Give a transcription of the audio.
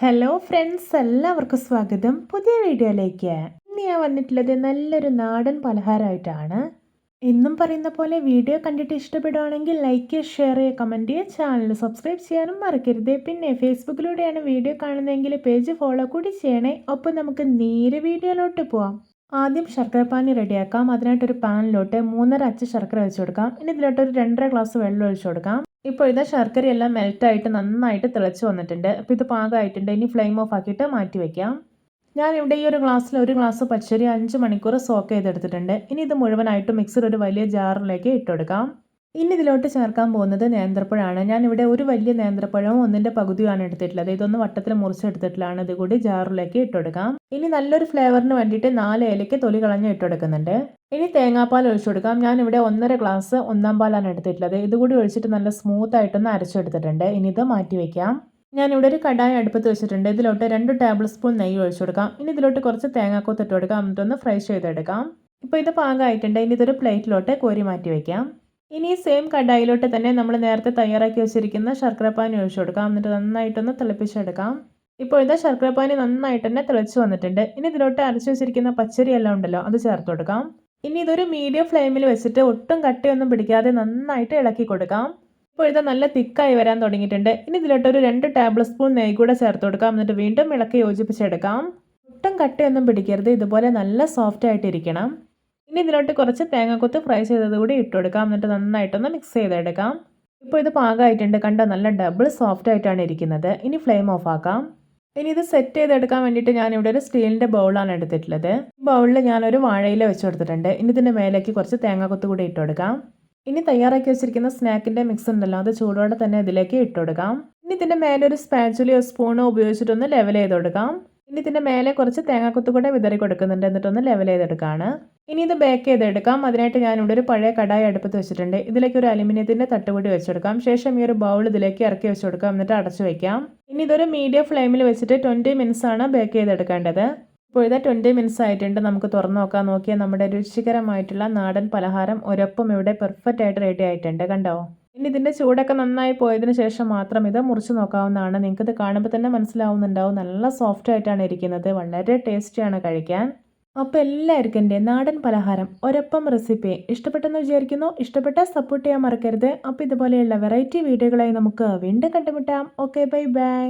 Hello friends, എല്ലാവർക്കും സ്വാഗതം പുതിയ വീഡിയോയിലേക്ക്. ഇന്ന് ഞാൻ വന്നിട്ടുള്ളത് നല്ലൊരു നാടൻ പലഹാരമായിട്ടാണ്. എന്നും പറയുന്ന പോലെ വീഡിയോ കണ്ടിട്ട് ഇഷ്ടപ്പെടുവാണെങ്കിൽ ലൈക്ക്, ഷെയർ ചെയ്യുക, കമൻറ്റ് ചെയ്യുക, ചാനൽ സബ്സ്ക്രൈബ് ചെയ്യാനും മറക്കരുത്. പിന്നെ ഫേസ്ബുക്കിലൂടെയാണ് വീഡിയോ കാണുന്നതെങ്കിൽ പേജ് ഫോളോ കൂടി ചെയ്യണേ. ഒപ്പം നമുക്ക് നേരെ വീഡിയോയിലോട്ട് പോവാം. ആദ്യം ശർക്കരപ്പാനി റെഡിയാക്കാം. അതിനായിട്ടൊരു പാനിലോട്ട് 3.5 അച്ച് ശർക്കര വെച്ച് കൊടുക്കാം. ഇനി ഇതിലോട്ട് ഒരു 2.5 ഗ്ലാസ് വെള്ളം ഒഴിച്ചു കൊടുക്കാം. ഇപ്പോൾ ഇത് ശർക്കരയെല്ലാം മെൽറ്റായിട്ട് നന്നായിട്ട് തിളച്ച് വന്നിട്ടുണ്ട്. അപ്പോൾ ഇത് പാകമായിട്ടുണ്ട്. ഇനി ഫ്ലെയിം ഓഫ് ആക്കിയിട്ട് മാറ്റി വയ്ക്കാം. ഞാനിവിടെ ഈ ഒരു ഗ്ലാസ്സിൽ 1 ഗ്ലാസ് പച്ചരി 5 മണിക്കൂർ സോക്ക് ചെയ്തെടുത്തിട്ടുണ്ട്. ഇനി ഇത് മുഴുവനായിട്ട് മിക്സർ ഒരു വലിയ ജാറിലേക്ക് ഇട്ടുകൊടുക്കാം. ഇനി ഇതിലോട്ട് ചേർക്കാൻ പോകുന്നത് നേന്ത്രപ്പഴമാണ്. ഞാനിവിടെ ഒരു വലിയ നേന്ത്രപ്പഴവും 1ന്റെ പകുതിയാണ് എടുത്തിട്ടുള്ളത്. ഇതൊന്ന് വട്ടത്തിൽ മുറിച്ചെടുത്തിട്ടുള്ളതാണ്. ഇത് കൂടി ജാറിലേക്ക് ഇട്ടുകൊടുക്കാം. ഇനി നല്ലൊരു ഫ്ലേവറിന് വേണ്ടിയിട്ട് 4 ഏലയ്ക്ക് തൊലി കളഞ്ഞ് ഇട്ടുകൊടുക്കുന്നുണ്ട്. ഇനി തേങ്ങാപ്പാൽ ഒഴിച്ചു കൊടുക്കാം. ഞാനിവിടെ 1.5 ഗ്ലാസ് ഒന്നാം പാലാണ് എടുത്തിട്ടുള്ളത്. ഇതുകൂടി ഒഴിച്ചിട്ട് നല്ല സ്മൂത്ത് ആയിട്ടൊന്ന് അരച്ചെടുത്തിട്ടുണ്ട്. ഇനി ഇത് മാറ്റി വയ്ക്കാം. ഞാനിവിടെ ഒരു കടായി അടുപ്പത്ത് വെച്ചിട്ടുണ്ട്. ഇതിലോട്ട് 2 ടേബിൾ സ്പൂൺ നെയ്യ് ഒഴിച്ചു കൊടുക്കാം. ഇനി ഇതിലോട്ട് കുറച്ച് തേങ്ങാക്കൊത്ത് ഇട്ട് കൊടുക്കാം. എന്നിട്ടൊന്ന് ഫ്രൈ ചെയ്തെടുക്കാം. ഇപ്പോൾ ഇത് പാകമായിട്ടുണ്ട്. ഇനി ഇതൊരു പ്ലേറ്റിലോട്ട് കോരി മാറ്റി വയ്ക്കാം. ഇനി സെയിം കടായിലോട്ട് തന്നെ നമ്മൾ നേരത്തെ തയ്യാറാക്കി വെച്ചിരിക്കുന്ന ശർക്കരപ്പാനി ഒഴിച്ചു കൊടുക്കാം. എന്നിട്ട് നന്നായിട്ടൊന്ന് തിളപ്പിച്ചെടുക്കാം. ഇപ്പോൾ ഇത് ശർക്കരപ്പാനി നന്നായിട്ട് തന്നെ തിളച്ച് വന്നിട്ടുണ്ട്. ഇനി ഇതിലോട്ട് അരച്ചു വെച്ചിരിക്കുന്ന പച്ചരി എല്ലാം ഉണ്ടല്ലോ, അത് ചേർത്ത് കൊടുക്കാം. ഇനി ഇതൊരു മീഡിയം ഫ്ലെയിമിൽ വെച്ചിട്ട് ഒട്ടും കട്ടയൊന്നും പിടിക്കാതെ നന്നായിട്ട് ഇളക്കി കൊടുക്കാം. ഇപ്പോൾ ഇത് നല്ല തിക്കായി വരാൻ തുടങ്ങിയിട്ടുണ്ട്. ഇനി ഇതിലോട്ട് ഒരു 2 ടേബിൾ സ്പൂൺ നെയ്യ് കൂടെ ചേർത്ത് കൊടുക്കാം. എന്നിട്ട് വീണ്ടും ഇളക്കി യോജിപ്പിച്ചെടുക്കാം. ഒട്ടും കട്ടയൊന്നും പിടിക്കരുത്. ഇതുപോലെ നല്ല സോഫ്റ്റ് ആയിട്ടിരിക്കണം. ഇനി ഇതിലോട്ട് കുറച്ച് തേങ്ങാക്കൊത്ത് ഫ്രൈ ചെയ്തത് കൂടി ഇട്ട് കൊടുക്കാം. എന്നിട്ട് നന്നായിട്ടൊന്ന് മിക്സ് ചെയ്തെടുക്കാം. ഇപ്പോൾ ഇത് പാകമായിട്ടുണ്ട്. കണ്ടോ, നല്ല ഡബിൾ സോഫ്റ്റ് ആയിട്ടാണ് ഇരിക്കുന്നത്. ഇനി ഫ്ലെയിം ഓഫ് ആക്കാം. ഇനി ഇത് സെറ്റ് ചെയ്തെടുക്കാൻ വേണ്ടിയിട്ട് ഞാനിവിടെ ഒരു സ്റ്റീലിൻ്റെ ബൗളാണ് എടുത്തിട്ടുള്ളത്. ഈ ബൗളിൽ ഞാനൊരു വാഴയില വെച്ച് കൊടുത്തിട്ടുണ്ട്. ഇനി ഇതിൻ്റെ മേലേക്ക് കുറച്ച് തേങ്ങാക്കൊത്ത് കൂടി ഇട്ട് കൊടുക്കാം. ഇനി തയ്യാറാക്കി വെച്ചിരിക്കുന്ന സ്നാക്കിൻ്റെ മിക്സ് ഉണ്ടല്ലോ, അത് ചൂടോടെ തന്നെ ഇതിലേക്ക് ഇട്ട് കൊടുക്കാം. ഇനി ഇതിൻ്റെ മേലെ ഒരു സ്പാച്ചുലയോ സ്പൂണോ ഉപയോഗിച്ചിട്ടൊന്ന് ലെവൽ ചെയ്ത് കൊടുക്കാം. ഇനി ഇതിൻ്റെ മേലെ കുറച്ച് തേങ്ങാക്കൊത്ത് കൂടെ വിതറി കൊടുക്കുന്നുണ്ട്. എന്നിട്ടൊന്ന് ലെവൽ ചെയ്തെടുക്കുകയാണ്. ഇനി ഇത് ബേക്ക് ചെയ്തെടുക്കാം. അതിനായിട്ട് ഞാനിവിടെ ഒരു പഴയ കടായി അടുപ്പത്ത് വെച്ചിട്ടുണ്ട്. ഇതിലേക്ക് ഒരു അലുമിനിയത്തിൻ്റെ തട്ടുകൂടി വെച്ചെടുക്കാം. ശേഷം ഈ ഒരു ബൗൾ ഇതിലേക്ക് ഇറക്കി വെച്ച് കൊടുക്കാം. എന്നിട്ട് അടച്ചു വയ്ക്കാം. ഇനി ഇതൊരു മീഡിയം ഫ്ലെയിമിൽ വെച്ചിട്ട് 20 മിനിറ്റ്സ് ആണ് ബേക്ക് ചെയ്തെടുക്കേണ്ടത്. ഇപ്പോൾ ഇത് 20 മിനിറ്റ്സ് ആയിട്ടുണ്ട്. നമുക്ക് തുറന്നു നോക്കാം. നോക്കിയാൽ നമ്മുടെ രുചികരമായിട്ടുള്ള നാടൻ പലഹാരം ഒരൊപ്പം ഇവിടെ പെർഫെക്റ്റ് ആയിട്ട് റെഡി ആയിട്ടുണ്ട്. കണ്ടോ? ഇനി ഇതിൻ്റെ ചൂടൊക്കെ നന്നായി പോയതിന് ശേഷം മാത്രം ഇത് മുറിച്ച് നോക്കാവുന്നതാണ്. നിങ്ങൾക്കിത് കാണുമ്പോൾ തന്നെ മനസ്സിലാവുന്നുണ്ടാവും. നല്ല സോഫ്റ്റ് ആയിട്ടാണ് ഇരിക്കുന്നത്. വളരെ ടേസ്റ്റിയാണ് കഴിക്കാൻ. അപ്പോൾ എല്ലാവർക്കും എൻ്റെ നാടൻ പലഹാരം ഒരൊപ്പം റെസിപ്പി ഇഷ്ടപ്പെട്ടെന്ന് വിചാരിക്കുന്നു. ഇഷ്ടപ്പെട്ടാൽ സപ്പോർട്ട് ചെയ്യാൻ മറക്കരുത്. അപ്പോൾ ഇതുപോലെയുള്ള വെറൈറ്റി വീഡിയോകളായി നമുക്ക് വീണ്ടും കണ്ടുമുട്ടാം. Okay, bye bye.